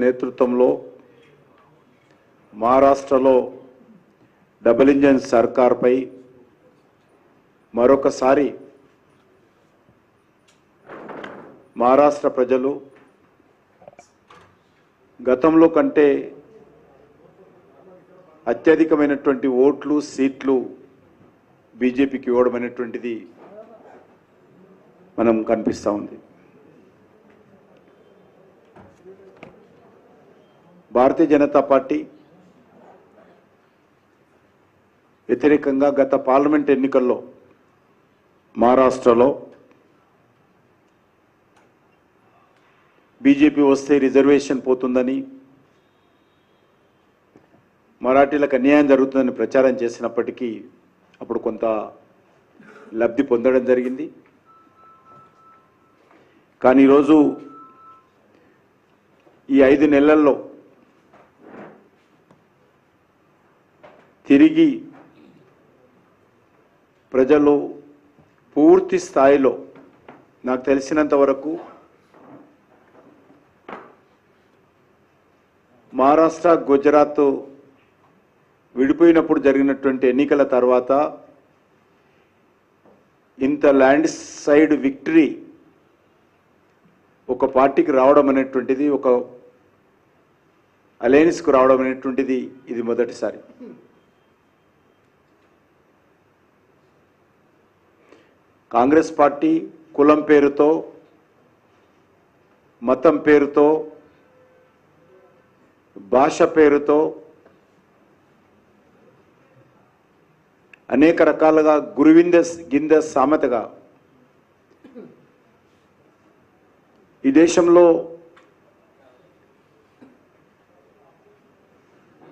నేతృత్వంలో మహారాష్ట్రలో double engine సర్కార్పై మరొకసారి మహారాష్ట్ర ప్రజలు గతంలో కంటే అత్యధికమైనటువంటి ఓట్లు సీట్లు బీజేపీకి ఇవ్వడం అనేటువంటిది మనం కనిపిస్తూ ఉంది. భారతీయ జనతా పార్టీ వ్యతిరేకంగా గత పార్లమెంట్ ఎన్నికల్లో మహారాష్ట్రలో బీజేపీ వస్తే రిజర్వేషన్ పోతుందని, మరాఠీలకు అన్యాయం జరుగుతుందని ప్రచారం చేసినప్పటికీ అప్పుడు కొంత లబ్ధి పొందడం జరిగింది. కానీ ఈరోజు ఈ 5 నెలల్లో తిరిగి ప్రజలు పూర్తి స్థాయిలో నాకు తెలిసినంత వరకు మహారాష్ట్ర గుజరాత్ విడిపోయినప్పుడు జరిగినటువంటి ఎన్నికల తర్వాత ఇంత ల్యాండ్ సైడ్ విక్టరీ ఒక పార్టీకి రావడం అనేటువంటిది, ఒక అలయన్స్కు రావడం అనేటువంటిది ఇది మొదటిసారి. కాంగ్రెస్ పార్టీ కులం పేరుతో, మతం పేరుతో, భాష పేరుతో అనేక రకాలుగా గిందె సామెతగా ఈ దేశంలో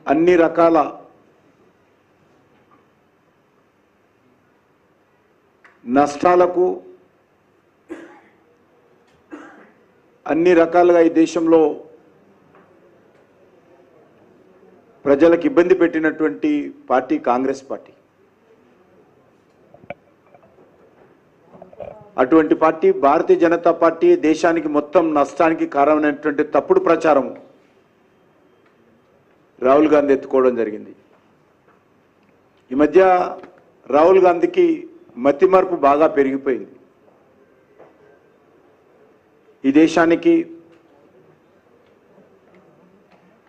అన్ని రకాల నష్టాలకు, అన్ని రకాలుగా ఈ దేశంలో ప్రజలకు ఇబ్బంది పెట్టినటువంటి పార్టీ కాంగ్రెస్ పార్టీ. అటువంటి పార్టీ భారతీయ జనతా పార్టీ దేశానికి మొత్తం నష్టానికి కారణమైనటువంటి తప్పుడు ప్రచారం రాహుల్ గాంధీ ఎత్తుకోవడం జరిగింది. ఈ మధ్య రాహుల్ గాంధీకి మతిమరుపు బాగా పెరిగిపోయింది. ఈ దేశానికి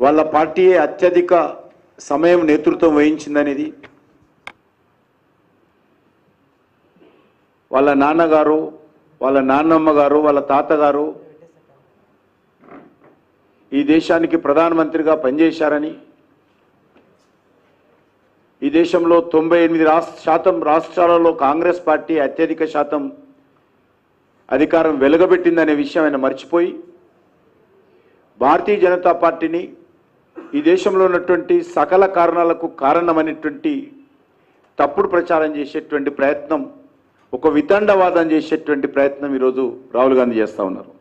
వాళ్ళ పార్టీయే అత్యధిక సమయం నేతృత్వం వహించిందనేది, వాళ్ళ నాన్నగారు, వాళ్ళ నాన్నమ్మ గారు, వాళ్ళ తాతగారు ఈ దేశానికి ప్రధానమంత్రిగా పనిచేశారని, ఈ దేశంలో 98% రాష్ట్రాలలో కాంగ్రెస్ పార్టీ అత్యధిక శాతం అధికారం వెలగబెట్టిందనే విషయం ఆయన మర్చిపోయి భారతీయ జనతా పార్టీని ఈ దేశంలో ఉన్నటువంటి సకల కారణాలకు కారణమైనటువంటి తప్పుడు ప్రచారం చేసేటువంటి ప్రయత్నం, ఒక వితండవాదం చేసేటువంటి ప్రయత్నం ఈరోజు రాహుల్ గాంధీ చేస్తూ ఉన్నారు.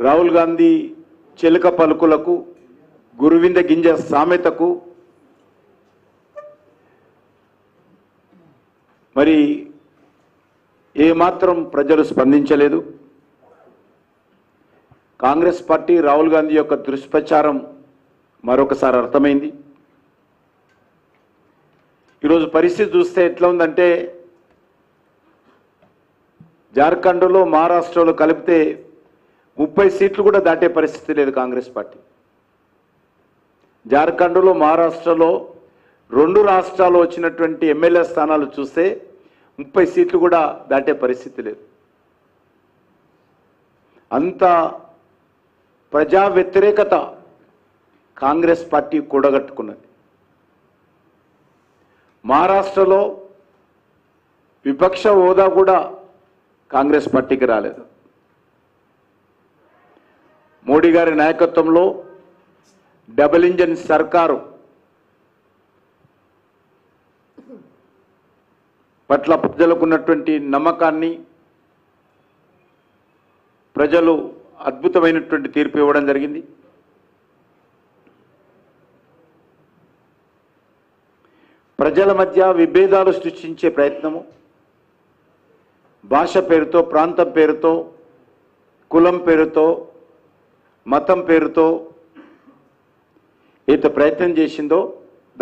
రాహుల్ గాంధీ చిలక పలుకులకు, గురువింద గింజ సామెతకు మరి ఏమాత్రం ప్రజలు స్పందించలేదు. కాంగ్రెస్ పార్టీ రాహుల్ గాంధీ యొక్క దుష్ప్రచారం మరొకసారి అర్థమైంది. ఈరోజు పరిస్థితి చూస్తే ఎట్లా ఉందంటే, జార్ఖండ్లో మహారాష్ట్రలో కలిపితే 30 సీట్లు కూడా దాటే పరిస్థితి లేదు కాంగ్రెస్ పార్టీ. జార్ఖండ్లో మహారాష్ట్రలో 2 రాష్ట్రాలు వచ్చినటువంటి ఎమ్మెల్యే స్థానాలు చూస్తే 30 సీట్లు కూడా దాటే పరిస్థితి లేదు. అంత ప్రజా వ్యతిరేకత కాంగ్రెస్ పార్టీ కూడగట్టుకున్నది. మహారాష్ట్రలో విపక్ష హోదా కూడా కాంగ్రెస్ పార్టీకి రాలేదు. మోడీ గారి నాయకత్వంలో డబుల్ ఇంజన్ సర్కారు పట్ల ప్రజలకు ఉన్నటువంటి నమ్మకాన్ని ప్రజలు అద్భుతమైనటువంటి తీర్పు ఇవ్వడం జరిగింది. ప్రజల మధ్య విభేదాలు సృష్టించే ప్రయత్నము, భాష పేరుతో, ప్రాంతం పేరుతో, కులం పేరుతో, మతం పేరుతో ఏత ప్రయత్నం చేసిందో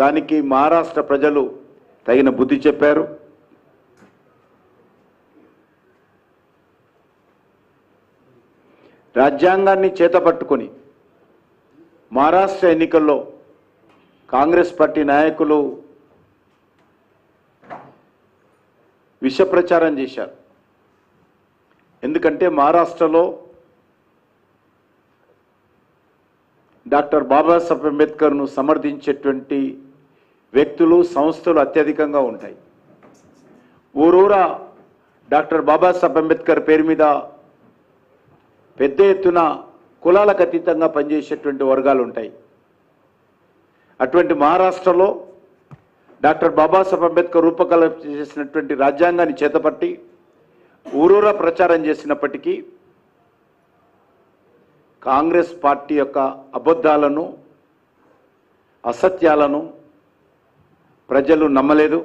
దానికి మహారాష్ట్ర ప్రజలు తగిన బుద్ధి చెప్పారు. రాజ్యాంగాన్ని చేతపట్టుకొని మహారాష్ట్ర ఎన్నికల్లో కాంగ్రెస్ పార్టీ నాయకులు విష ప్రచారం చేశారు. ఎందుకంటే మహారాష్ట్రలో డాక్టర్ బాబాసాహెబ్ అంబేద్కర్ను సమర్థించేటువంటి వ్యక్తులు, సంస్థలు అత్యధికంగా ఉంటాయి. ఊరూరా డాక్టర్ బాబాసాహెబ్ అంబేద్కర్ పేరు మీద పెద్ద ఎత్తున కులాలకు అతీతంగా పనిచేసేటువంటి వర్గాలు ఉంటాయి. అటువంటి మహారాష్ట్రలో డాక్టర్ బాబాసాహెబ్ అంబేద్కర్ రూపకల్పన చేసినటువంటి రాజ్యాంగాన్ని చేతపట్టి ఊరూరా ప్రచారం చేసినప్పటికీ కాంగ్రెస్ పార్టీ యొక్క అబద్ధాలను, అసత్యాలను ప్రజలు నమ్మలేదు.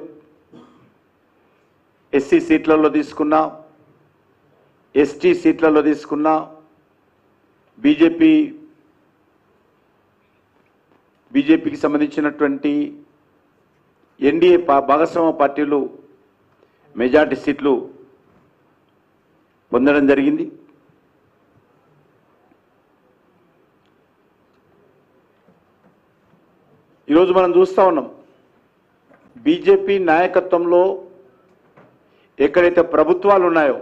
ఎస్సీ సీట్లలో తీసుకున్నా, ఎస్టీ సీట్లలో తీసుకున్నా, బీజేపీకి సంబంధించినటువంటి ఎన్డీఏ భాగస్వామ్య పార్టీలు మెజార్టీ సీట్లు పొందడం జరిగింది. ఈరోజు మనం చూస్తూ ఉన్నాం, బీజేపీ నాయకత్వంలో ఎక్కడైతే ప్రభుత్వాలు ఉన్నాయో,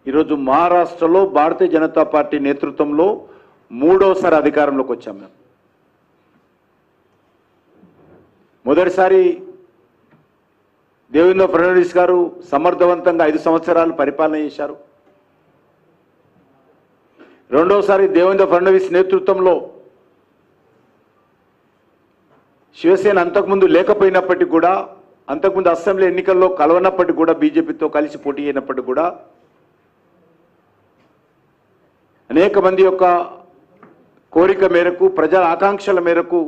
ఈరోజు మహారాష్ట్రలో భారతీయ జనతా పార్టీ నేతృత్వంలో మూడోసారి అధికారంలోకి వచ్చాం. మేము మొదటిసారి దేవేంద్ర ఫడ్నవీస్ గారు సమర్థవంతంగా 5 సంవత్సరాలు పరిపాలన చేశారు. రెండోసారి దేవేంద్ర ఫడ్నవీస్ నేతృత్వంలో శివసేన అంతకుముందు లేకపోయినప్పటికీ కూడా, అంతకుముందు అసెంబ్లీ ఎన్నికల్లో కలవనప్పటికీ కూడా, బీజేపీతో కలిసి పోటీ అయినప్పటికీ కూడా అనేక మంది యొక్క కోరిక మేరకు, ప్రజల ఆకాంక్షల మేరకు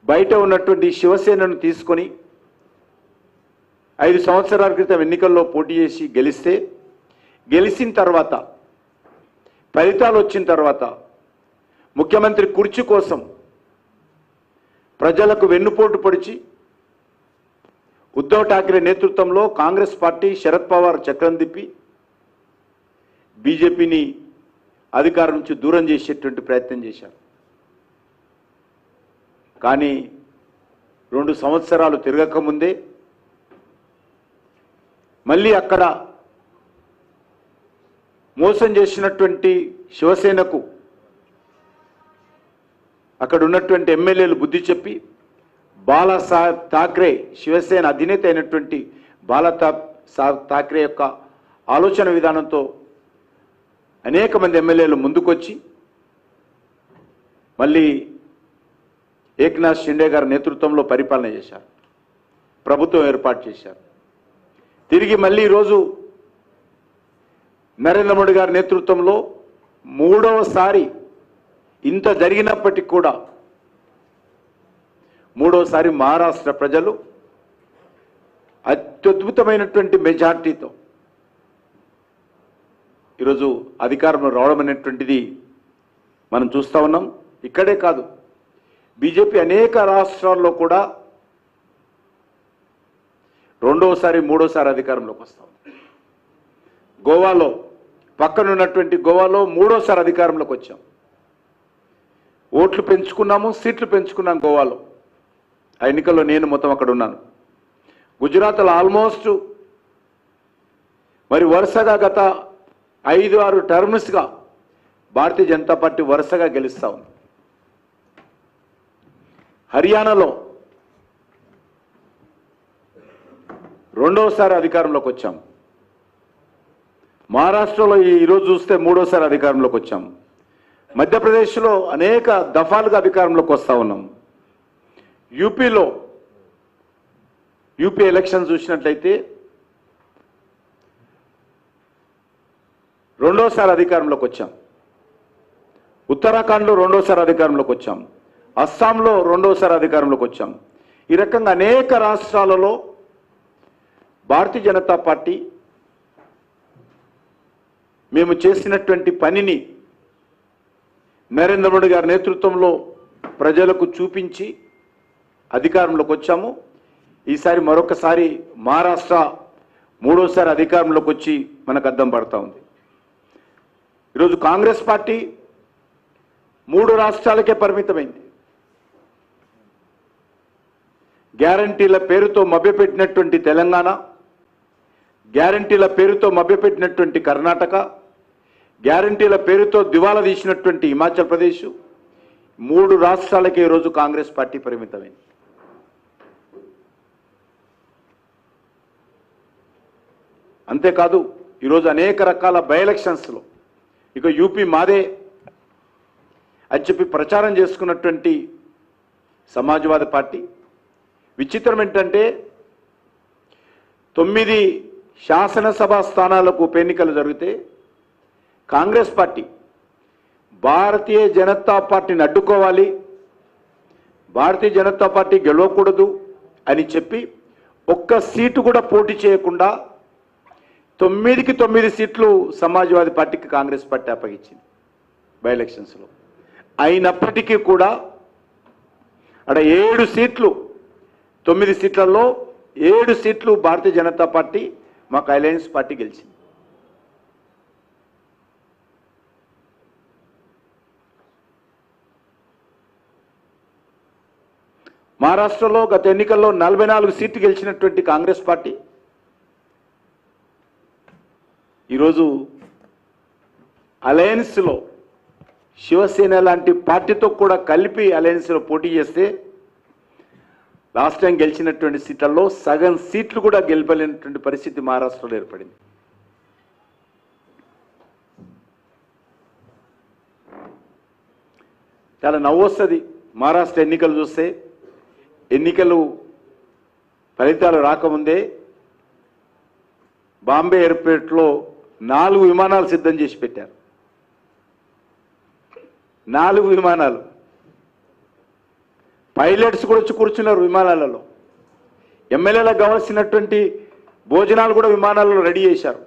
బయట ఉన్నటువంటి శివసేనను తీసుకొని 5 సంవత్సరాల క్రితం ఎన్నికల్లో పోటీ చేసి గెలిచిన తర్వాత, ఫలితాలు వచ్చిన తర్వాత ముఖ్యమంత్రి కుర్చీ కోసం ప్రజలకు వెన్నుపోటు పొడిచి ఉద్ధవ్ ఠాక్రే నేతృత్వంలో కాంగ్రెస్ పార్టీ, శరద్ పవార్ చక్రం తిప్పి బీజేపీని అధికారం నుంచి దూరం చేసేటువంటి ప్రయత్నం చేశారు. కానీ 2 సంవత్సరాలు తిరగకముందే మళ్ళీ అక్కడ మోసం చేసినటువంటి శివసేనకు అక్కడ ఉన్నటువంటి ఎమ్మెల్యేలు బుద్ధి చెప్పి బాలాసాహెబ్ ఠాక్రే, శివసేన అధినేత అయినటువంటి బాలాసాహెబ్ ఠాక్రే యొక్క ఆలోచన విధానంతో అనేక మంది ఎమ్మెల్యేలు ముందుకొచ్చి మళ్ళీ ఏక్నాథ్ షిండే గారి నేతృత్వంలో పరిపాలన చేశారు, ప్రభుత్వం ఏర్పాటు చేశారు. తిరిగి మళ్ళీ ఈరోజు నరేంద్ర మోడీ గారి నేతృత్వంలో మూడవసారి, ఇంత జరిగినప్పటికీ కూడా మూడవసారి మహారాష్ట్ర ప్రజలు అత్యద్భుతమైనటువంటి మెజార్టీతో ఈరోజు అధికారంలో రావడం అనేటువంటిది మనం చూస్తూ ఉన్నాం. ఇక్కడే కాదు, బీజేపీ అనేక రాష్ట్రాల్లో కూడా రెండోసారి, మూడోసారి అధికారంలోకి వస్తాం. గోవాలో, పక్కనున్నటువంటి గోవాలో మూడోసారి అధికారంలోకి వచ్చాం. ఓట్లు పెంచుకున్నాము, సీట్లు పెంచుకున్నాం గోవాలో. ఆ ఎన్నికల్లో నేను మొత్తం అక్కడ ఉన్నాను. గుజరాత్లో ఆల్మోస్ట్ మరి వరుసగా గత 5-6 టర్మ్స్గా భారతీయ జనతా పార్టీ వరుసగా గెలుస్తూ ఉంది. హర్యానాలో రెండోసారి అధికారంలోకి వచ్చాం. మహారాష్ట్రలో ఈరోజు చూస్తే మూడోసారి అధికారంలోకి వచ్చాం. మధ్యప్రదేశ్లో అనేక దఫాలుగా అధికారంలోకి వస్తూ ఉన్నాం. యూపీ ఎలక్షన్ చూసినట్లయితే రెండోసారి అధికారంలోకి వచ్చాం. ఉత్తరాఖండ్లో రెండోసారి అధికారంలోకి వచ్చాం. అస్సాంలో రెండోసారి అధికారంలోకి వచ్చాం. ఈ రకంగా అనేక రాష్ట్రాలలో భారతీయ జనతా పార్టీ మేము చేసినటువంటి పనిని నరేంద్ర మోడీ గారి నేతృత్వంలో ప్రజలకు చూపించి అధికారంలోకి వచ్చాము. ఈసారి మరొకసారి మహారాష్ట్ర మూడోసారి అధికారంలోకి వచ్చి మనకు అద్దం పడతా ఉంది. ఈరోజు కాంగ్రెస్ పార్టీ 3 రాష్ట్రాలకే పరిమితమైంది. గ్యారంటీల పేరుతో మభ్యపెట్టినటువంటి తెలంగాణ, గ్యారంటీల పేరుతో మభ్యపెట్టినటువంటి కర్ణాటక, గ్యారంటీల పేరుతో దివాలా తీసినటువంటి హిమాచల్ ప్రదేశ్, 3 రాష్ట్రాలకే ఈరోజు కాంగ్రెస్ పార్టీ పరిమితమైంది. అంతేకాదు ఈరోజు అనేక రకాల బై ఎలక్షన్స్లో ఇక యూపీ మాదే అని చెప్పి ప్రచారం చేసుకున్నటువంటి సమాజ్వాదీ పార్టీ. విచిత్రం ఏంటంటే 9 శాసనసభ స్థానాలకు ఉప ఎన్నికలు జరిగితే కాంగ్రెస్ పార్టీ భారతీయ జనతా పార్టీని అడ్డుకోవాలి, భారతీయ జనతా పార్టీ గెలవకూడదు అని చెప్పి ఒక్క సీటు కూడా పోటీ చేయకుండా 9కి 9 సీట్లు సమాజ్వాదీ పార్టీకి కాంగ్రెస్ పార్టీ అప్పగించింది బై ఎలక్షన్స్లో. అయినప్పటికీ కూడా అక్కడ 7 సీట్లు, 9 సీట్లలో 7 సీట్లు భారతీయ జనతా పార్టీ మాకు అలయన్స్ పార్టీ గెలిచింది. మహారాష్ట్రలో గత ఎన్నికల్లో 44 సీట్లు గెలిచినటువంటి కాంగ్రెస్ పార్టీ ఈరోజు అలయన్స్లో శివసేన లాంటి పార్టీతో కూడా కలిపి అలయన్స్లో పోటీ చేస్తే లాస్ట్ టైం గెలిచినటువంటి సీట్లలో సగం సీట్లు కూడా గెలపలేనటువంటి పరిస్థితి మహారాష్ట్రలో ఏర్పడింది. చాలా నవ్వొస్తుంది మహారాష్ట్ర ఎన్నికలు చూస్తే. ఎన్నికలు ఫలితాలు రాకముందే బాంబే ఎయిర్పోర్ట్లో 4 విమానాలు సిద్ధం చేసి పెట్టారు. 4 విమానాలు, పైలట్స్ కూడా వచ్చి కూర్చున్నారు విమానాలలో. ఎమ్మెల్యేలకు కావాల్సినటువంటి భోజనాలు కూడా విమానాలలో రెడీ చేశారు.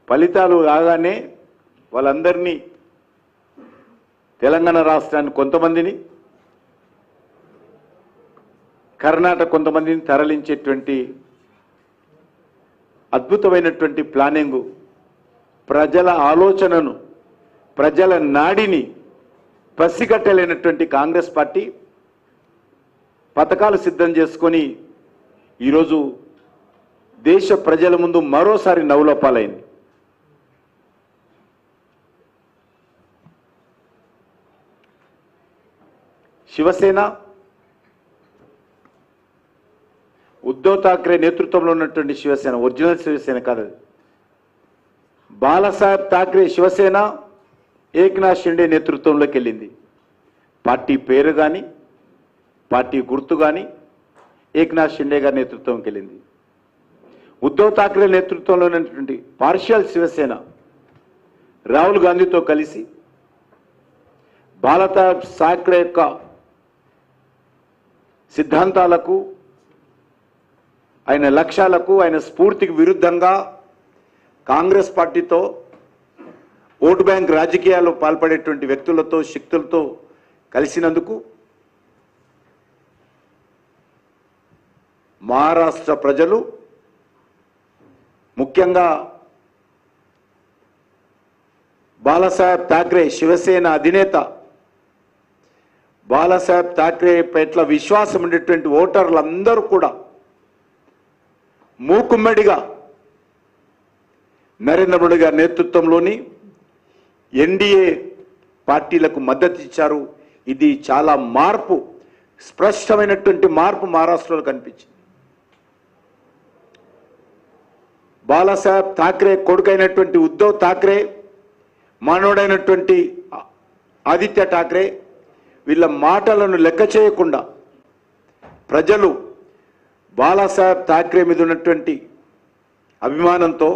ఫలితాలు రాగానే వాళ్ళందరినీ, తెలంగాణ రాష్ట్రాన్ని కొంతమందిని, కర్ణాటక కొంతమందిని తరలించేటువంటి అద్భుతమైనటువంటి ప్లానింగు, ప్రజల ఆలోచనను, ప్రజల నాడిని పసిగట్టలేనటువంటి కాంగ్రెస్ పార్టీ పథకాలు సిద్ధం చేసుకొని ఈరోజు దేశ ప్రజల ముందు మరోసారి నవ్వులపాలైంది. శివసేన ఉద్ధవ్ ఠాక్రే నేతృత్వంలో ఉన్నటువంటి శివసేన, ఒరిజినల్ శివసేన కాదు. బాలాసాహెబ్ ఠాక్రే శివసేన ఏక్నాథ్ షిండే నేతృత్వంలోకి వెళ్ళింది. పార్టీ పేరు కానీ, పార్టీ గుర్తు కానీ ఏక్నాథ్ షిండే గారి నేతృత్వంకి వెళ్ళింది. ఉద్ధవ్ ఠాక్రే నేతృత్వంలో ఉన్నటువంటి పార్షియల్ శివసేన రాహుల్ గాంధీతో కలిసి బాలాసాహెబ్ ఠాక్రే యొక్క సిద్ధాంతాలకు, ఆయన లక్ష్యాలకు, ఆయన స్ఫూర్తికి విరుద్ధంగా కాంగ్రెస్ పార్టీతో ఓటు బ్యాంక్ రాజకీయాలు పాల్పడేటువంటి వ్యక్తులతో, శక్తులతో కలిసినందుకు మహారాష్ట్ర ప్రజలు, ముఖ్యంగా బాలాసాహెబ్ ఠాక్రే శివసేన అధినేత బాలాసాహెబ్ ఠాక్రే పట్ల విశ్వాసం ఉండేటువంటి ఓటర్లందరూ కూడా మూకుమ్మడిగా నరేంద్ర మోడీ గారి నేతృత్వంలోని ఎన్డీఏ పార్టీలకు మద్దతు ఇచ్చారు. ఇది చాలా మార్పు, స్పష్టమైనటువంటి మార్పు మహారాష్ట్రలో కనిపించింది. బాలాసాహెబ్ ఠాక్రే కొడుకైనటువంటి ఉద్ధవ్ ఠాక్రే, మనవడైనటువంటి ఆదిత్య ఠాక్రే, వీళ్ళ మాటలను లెక్క చేయకుండా ప్రజలు బాలాసాహెబ్ ఠాక్రే మీద ఉన్నటువంటి అభిమానంతో,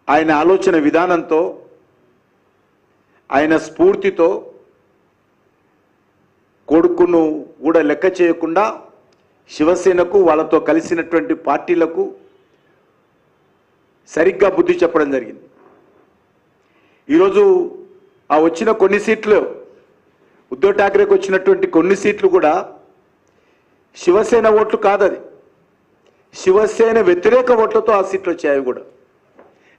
ఆయన ఆలోచన విధానంతో, ఆయన స్ఫూర్తితో కొడుకును కూడా లెక్క చేయకుండా శివసేనకు, వాళ్ళతో కలిసినటువంటి పార్టీలకు సరిగ్గా బుద్ధి చెప్పడం జరిగింది. ఈరోజు ఆ వచ్చిన కొన్ని సీట్లు, ఉద్ధవ్ ఠాక్రేకి వచ్చినటువంటి కొన్ని సీట్లు కూడా శివసేన ఓట్లు కాదది, శివసేన వ్యతిరేక ఓట్లతో ఆ సీట్లు వచ్చాయి. అవి కూడా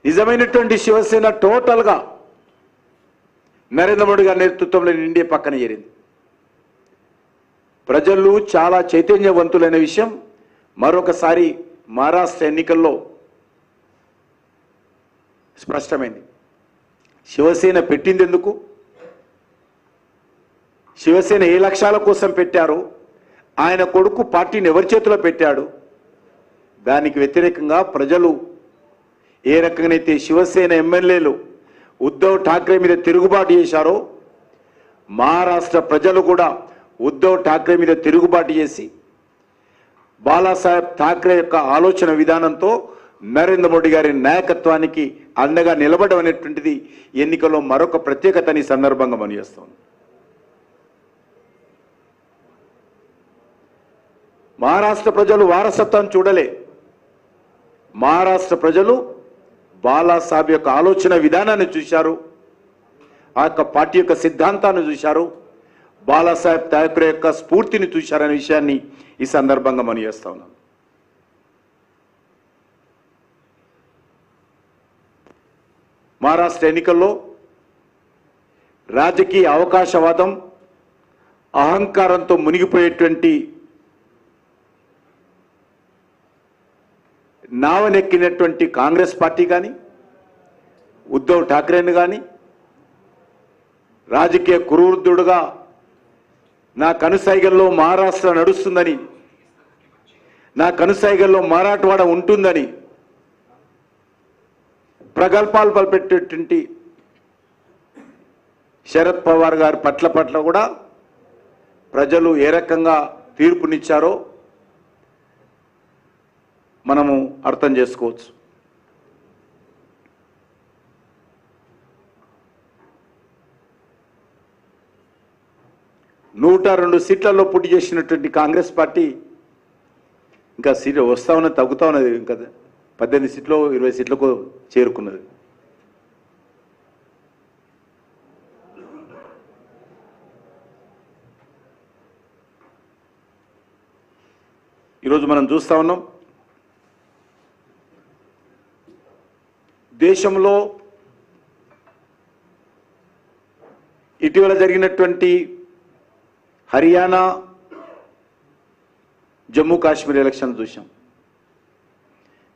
నిజమైనటువంటి శివసేన టోటల్గా నరేంద్ర మోడీ గారి నేతృత్వంలో ఇండియా పక్కన చేరింది. ప్రజలు చాలా చైతన్యవంతులైన విషయం మరొకసారి మహారాష్ట్ర ఎన్నికల్లో స్పష్టమైంది. శివసేన పెట్టింది ఎందుకు, శివసేన ఏ లక్ష్యాల కోసం పెట్టారో, ఆయన కొడుకు పార్టీని ఎవరి చేతిలో పెట్టాడు, దానికి వ్యతిరేకంగా ప్రజలు ఏ రకంగానైతే శివసేన ఎమ్మెల్యేలు ఉద్ధవ్ ఠాక్రే మీద తిరుగుబాటు చేశారో, మహారాష్ట్ర ప్రజలు కూడా ఉద్ధవ్ ఠాక్రే మీద తిరుగుబాటు చేసి బాలాసాహెబ్ ఠాక్రే యొక్క ఆలోచన విధానంతో నరేంద్ర మోడీ గారి నాయకత్వానికి అండగా నిలబడడం అనేటువంటిది ఎన్నికల్లో మరొక ప్రత్యేకతని సందర్భంగా మనం చేస్తాం. మహారాష్ట్ర ప్రజలు వారసత్వం చూడలే, మహారాష్ట్ర ప్రజలు బాలాసాహెబ్ యొక్క ఆలోచన విధానాన్ని చూశారు, ఆ యొక్క పార్టీ యొక్క సిద్ధాంతాన్ని చూశారు, బాలాసాహెబ్ ఠాక్రే యొక్క స్ఫూర్తిని చూశారనే విషయాన్ని ఈ సందర్భంగా మనం చేస్తా ఉన్నాం. మహారాష్ట్ర ఎన్నికల్లో రాజకీయ అవకాశవాదం, అహంకారంతో మునిగిపోయేటువంటి నావనెక్కినటువంటి కాంగ్రెస్ పార్టీ కానీ, ఉద్ధవ్ ఠాక్రేని కానీ రాజకీయ కురువృద్ధుడుగా నా కనుసైగల్లో మహారాష్ట్ర నడుస్తుందని, నా కనుసైగల్లో మరాఠవాడ ఉంటుందని ప్రగల్భాలు పలిపెట్టేటువంటి శరద్ పవార్ గారి పట్ల కూడా ప్రజలు ఏ రకంగా తీర్పునిచ్చారో మనము అర్థం చేసుకోవచ్చు. నూట 2 సీట్లలో పోటీ చేసినటువంటి కాంగ్రెస్ పార్టీ ఇంకా సీట్లు వస్తా ఉన్నది, తగ్గుతా ఉన్నది. ఇంకా 18 సీట్లు 20 సీట్లకు చేరుకున్నది. ఈరోజు మనం చూస్తా ఉన్నాం, దేశంలో ఇటీవల జరిగినటువంటి హర్యానా, జమ్మూ కాశ్మీర్ ఎలక్షన్ చూసాం.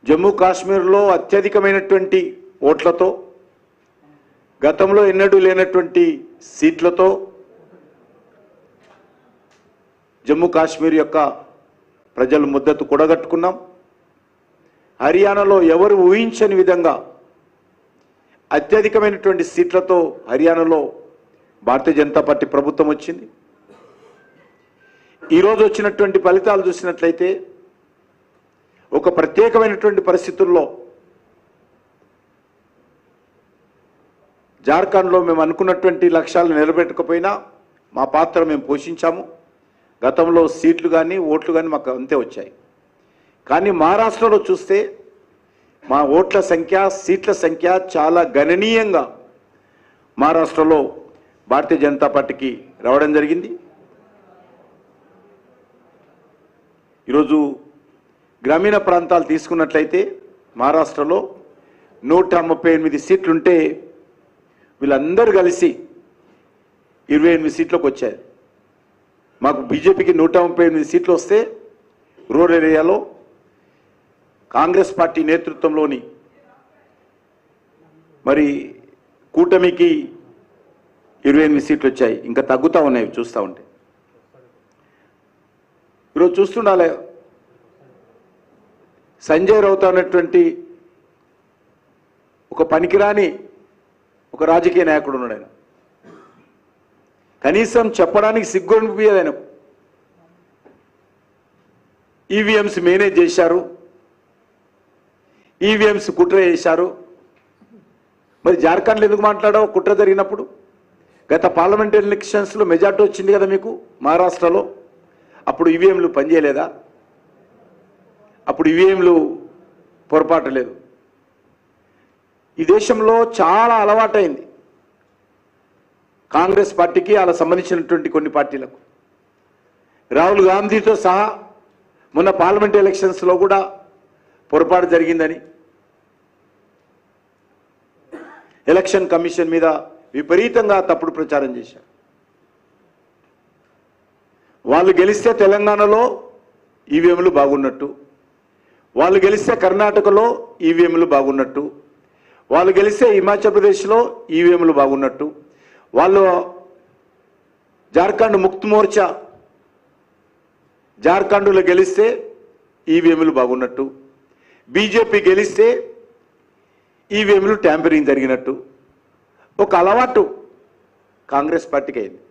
జమ్మూ కాశ్మీర్లో అత్యధికమైనటువంటి ఓట్లతో, గతంలో ఎన్నడూ లేనటువంటి సీట్లతో జమ్మూ కాశ్మీర్ యొక్క ప్రజలు మద్దతు కూడగట్టుకున్నాం. హర్యానాలో ఎవరు ఊహించని విధంగా అత్యధికమైనటువంటి సీట్లతో హర్యానాలో భారతీయ జనతా పార్టీ ప్రభుత్వం వచ్చింది. ఈరోజు వచ్చినటువంటి ఫలితాలు చూసినట్లయితే ఒక ప్రత్యేకమైనటువంటి పరిస్థితుల్లో జార్ఖండ్లో మేము అనుకున్నటువంటి లక్ష్యాలను నిలబెట్టకపోయినా మా పాత్ర మేము పోషించాము. గతంలో సీట్లు కానీ ఓట్లు కానీ మాకు అంతే వచ్చాయి. కానీ మహారాష్ట్రలో చూస్తే మా ఓట్ల సంఖ్య, సీట్ల సంఖ్య చాలా గణనీయంగా మహారాష్ట్రలో భారతీయ జనతా పార్టీకి రావడం జరిగింది. ఈరోజు గ్రామీణ ప్రాంతాలు తీసుకున్నట్లయితే మహారాష్ట్రలో 138 సీట్లుంటే వీళ్ళందరూ కలిసి 28 సీట్లకు వచ్చాయి. మాకు బీజేపీకి 138 సీట్లు వస్తే రూరల్ ఏరియాలో కాంగ్రెస్ పార్టీ నేతృత్వంలోని మరి కూటమికి 28 సీట్లు వచ్చాయి. ఇంకా తగ్గుతూ ఉన్నాయి చూస్తూ ఉంటే. ఈరోజు చూస్తుండాలి, సంజయ్ రౌత్ అనేటువంటి ఒక పనికిరాని ఒక రాజకీయ నాయకుడు ఉన్నాడు. ఆయన కనీసం చెప్పడానికి సిగ్గు అనిపించదు ఆయనకు. ఈవీఎంస్ మేనేజ్ చేశారు, ఈవీఎంస్ కుట్ర చేశారు. మరి జార్ఖండ్లో ఎందుకు మాట్లాడావు కుట్ర జరిగినప్పుడు? గత పార్లమెంటరీ ఎలక్షన్స్లో మెజార్టీ వచ్చింది కదా మీకు మహారాష్ట్రలో. అప్పుడు ఈవీఎంలు పనిచేయలేదా? అప్పుడు ఈవీఎంలు పొరపాటు లేదు. ఈ దేశంలో చాలా అలవాటైంది కాంగ్రెస్ పార్టీకి అలా సంబంధించినటువంటి కొన్ని పార్టీలకు. రాహుల్ గాంధీతో సహా మొన్న పార్లమెంట్ ఎలక్షన్స్లో కూడా పొరపాటు జరిగిందని ఎలక్షన్ కమిషన్ మీద విపరీతంగా తప్పుడు ప్రచారం చేశారు. వాళ్ళు గెలిస్తే తెలంగాణలో ఈవీఎంలు బాగున్నట్టు, వాళ్ళు గెలిస్తే కర్ణాటకలో ఈవీఎంలు బాగున్నట్టు, వాళ్ళు గెలిస్తే హిమాచల్ ప్రదేశ్లో ఈవీఎంలు బాగున్నట్టు, వాళ్ళు జార్ఖండ్ ముక్త్ మోర్చా జార్ఖండ్లో గెలిస్తే ఈవీఎంలు బాగున్నట్టు, బీజేపీ గెలిస్తే ఈవీఎంలు ట్యాంపరింగ్ జరిగినట్టు ఒక అలవాటు కాంగ్రెస్ పార్టీకి అయింది.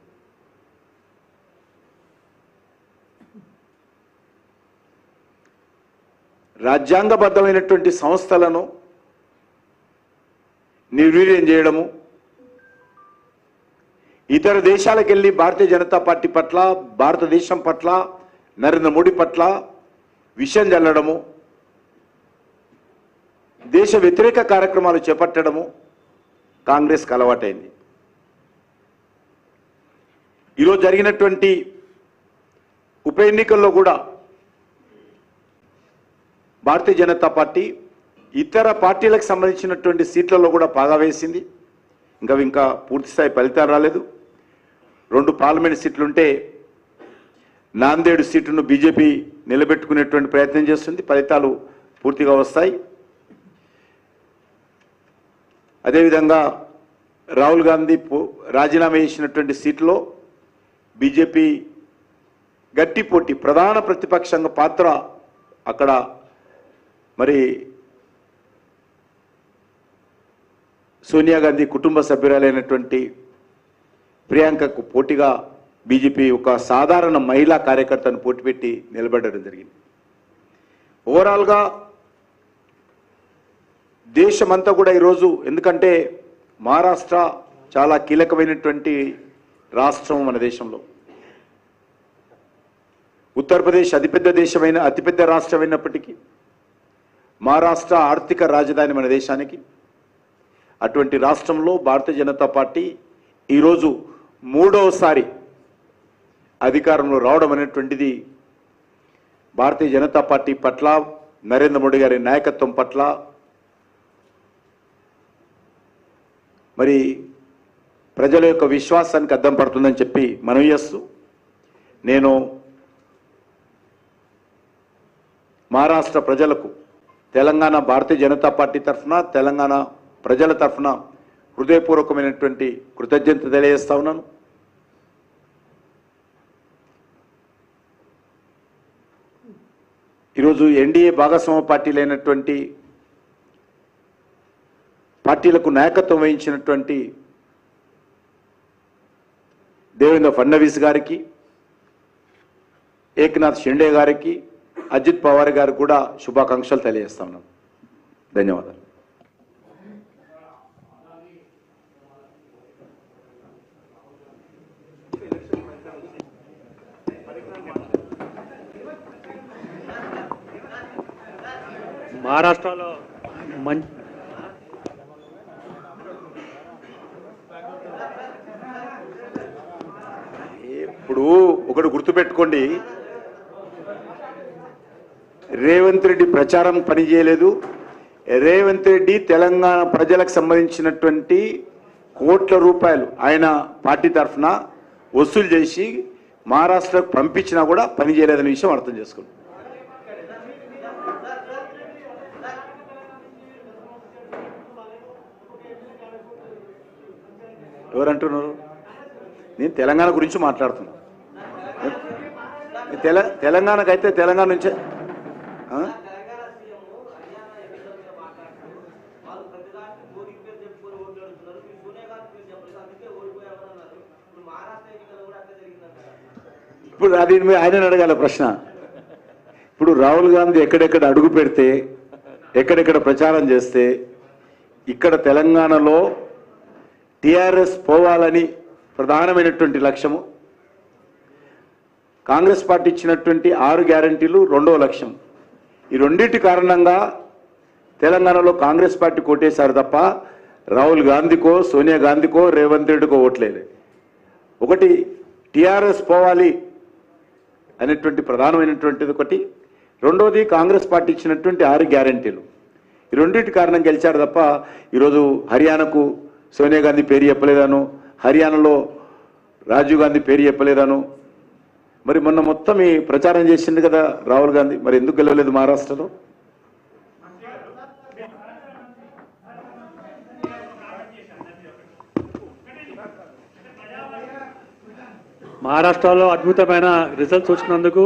రాజ్యాంగబద్ధమైనటువంటి సంస్థలను నిర్వీర్యం చేయడము, ఇతర దేశాలకు వెళ్ళి భారతీయ జనతా పార్టీ పట్ల, భారతదేశం పట్ల, నరేంద్ర మోడీ పట్ల విషయం చల్లడము, దేశ వ్యతిరేక కార్యక్రమాలు చేపట్టడము కాంగ్రెస్కి అలవాటైంది. ఈరోజు జరిగినటువంటి ఉప ఎన్నికల్లో కూడా భారతీయ జనతా పార్టీ ఇతర పార్టీలకు సంబంధించినటువంటి సీట్లలో కూడా పాగా వేసింది. ఇంకా పూర్తిస్థాయి ఫలితాలు రాలేదు. 2 పార్లమెంట్ సీట్లుంటే నాందేడు సీటును బీజేపీ నిలబెట్టుకునేటువంటి ప్రయత్నం చేస్తుంది. ఫలితాలు పూర్తిగా వస్తాయి. అదేవిధంగా రాహుల్ గాంధీ రాజీనామా చేసినటువంటి సీట్లో బీజేపీ గట్టి పోటీ, ప్రధాన ప్రతిపక్షంగా పాత్ర అక్కడ మరి సోనియా గాంధీ కుటుంబ సభ్యురాలైనటువంటి ప్రియాంకకు పోటీగా బీజేపీ ఒక సాధారణ మహిళా కార్యకర్తను పోటీ పెట్టి నిలబడడం జరిగింది. ఓవరాల్గా దేశమంతా కూడా ఈరోజు, ఎందుకంటే మహారాష్ట్ర చాలా కీలకమైనటువంటి రాష్ట్రం మన దేశంలో, ఉత్తరప్రదేశ్ అతిపెద్ద రాష్ట్రమైనప్పటికీ మహారాష్ట్ర ఆర్థిక రాజధాని మన దేశానికి. అటువంటి రాష్ట్రంలో భారతీయ జనతా పార్టీ ఈరోజు 3వసారి అధికారంలో రావడం అనేటువంటిది భారతీయ జనతా పార్టీ పట్ల, నరేంద్ర మోడీ గారి నాయకత్వం పట్ల మరి ప్రజల యొక్క విశ్వాసానికి అద్దం పడుతుందని చెప్పి మనవి చేస్తూ, నేను మహారాష్ట్ర ప్రజలకు తెలంగాణ భారతీయ జనతా పార్టీ తరఫున, తెలంగాణ ప్రజల తరఫున హృదయపూర్వకమైనటువంటి కృతజ్ఞత తెలియజేస్తా ఉన్నాను. ఈరోజు ఎన్డీఏ భాగస్వామ్య పార్టీలైనటువంటి పార్టీలకు నాయకత్వం వహించినటువంటి దేవేంద్ర ఫడ్నవీస్ గారికి, ఏక్నాథ్ షిండే గారికి, అజిత్ పవార్ గారికి కూడా శుభాకాంక్షలు తెలియజేస్తా ఉన్నాను. ధన్యవాదాలు. మహారాష్ట్రలో ఇప్పుడు ఒకటి గుర్తుపెట్టుకోండి, రేవంత్ రెడ్డి ప్రచారం పనిచేయలేదు. రేవంత్ రెడ్డి తెలంగాణ ప్రజలకు సంబంధించినటువంటి కోట్ల రూపాయలు ఆయన పార్టీ తరఫున వసూలు చేసి మహారాష్ట్రకు పంపించినా కూడా పనిచేయలేదనే విషయం అర్థం చేసుకోండి. ఎవరంటున్నారు? నేను తెలంగాణ గురించి మాట్లాడుతున్నా. తెలంగాణకైతే తెలంగాణ నుంచే ఇప్పుడు అది ఆయన అడగాల ప్రశ్న. ఇప్పుడు రాహుల్ గాంధీ ఎక్కడెక్కడ అడుగు పెడితే, ఎక్కడెక్కడ ప్రచారం చేస్తే, ఇక్కడ తెలంగాణలో టీఆర్ఎస్ పోవాలని ప్రధానమైనటువంటి లక్ష్యము, కాంగ్రెస్ పార్టీ ఇచ్చినటువంటి 6 గ్యారంటీలు 2వ లక్ష్యం. ఈ రెండింటి కారణంగా తెలంగాణలో కాంగ్రెస్ పార్టీ కోటేశారు తప్ప రాహుల్ గాంధీకో సోనియా గాంధీకో రేవంత్ రెడ్డికో ఓట్లేదు. ఒకటి టీఆర్ఎస్ పోవాలి అనేటువంటి ప్రధానమైనటువంటిది ఒకటి. రెండోది కాంగ్రెస్ పార్టీ ఇచ్చినటువంటి 6 గ్యారంటీలు. ఈ రెండింటి కారణం గెలిచారు తప్ప ఈరోజు హర్యానాకు సోనియా గాంధీ పేరు చెప్పలేదాను, హర్యానాలో రాజీవ్ గాంధీ పేరు చెప్పలేదాను. మరి మొన్న మొత్తం ఈ ప్రచారం చేసింది కదా రాహుల్ గాంధీ, మరి ఎందుకు గెలవలేదు మహారాష్ట్రలో? మహారాష్ట్రలో అద్భుతమైన రిజల్ట్స్ వచ్చినందుకు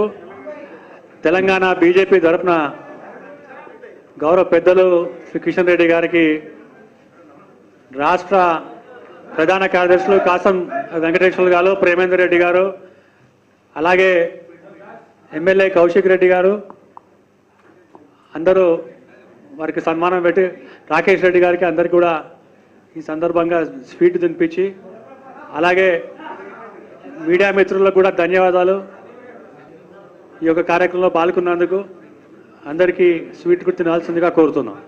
తెలంగాణ బీజేపీ తరఫున గౌరవ పెద్దలు శ్రీ కిషన్ రెడ్డి గారికి, రాష్ట్ర ప్రధాన కార్యదర్శులు కాసం వెంకటేశ్వర్లు గారు, ప్రేమేందర్ రెడ్డి గారు, అలాగే ఎమ్మెల్యే కౌశిక్ రెడ్డి గారు అందరూ వారికి సన్మానం పెట్టి, రాకేష్ రెడ్డి గారికి అందరికీ కూడా ఈ సందర్భంగా స్వీట్ తినిపించి, అలాగే మీడియా మిత్రులకు కూడా ధన్యవాదాలు. ఈ యొక్క కార్యక్రమంలో పాల్గొన్నందుకు అందరికీ స్వీట్ గుర్తు తినాల్సిందిగా కోరుతున్నాం.